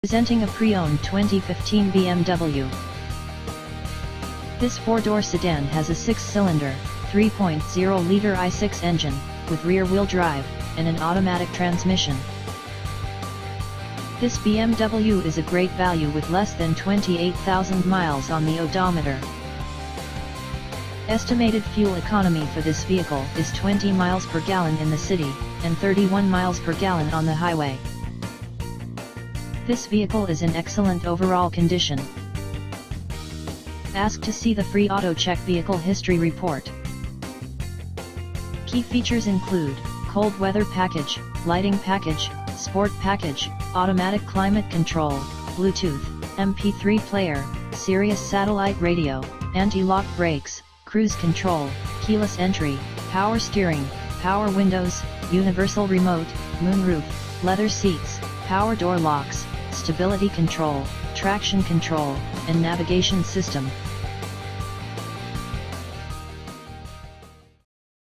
Presenting a pre-owned 2015 BMW. This four-door sedan has a six-cylinder, 3.0-liter i6 engine, with rear-wheel drive, and an automatic transmission. This BMW is a great value with less than 28,000 miles on the odometer. Estimated fuel economy for this vehicle is 20 miles per gallon in the city, and 31 miles per gallon on the highway. This vehicle is in excellent overall condition. Ask to see the free Auto Check Vehicle History Report. Key features include cold weather package, lighting package, sport package, automatic climate control, Bluetooth, MP3 player, Sirius satellite radio, anti-lock brakes, cruise control, keyless entry, power steering, power windows, universal remote, moonroof, leather seats, power door locks, stability control, traction control, and navigation system.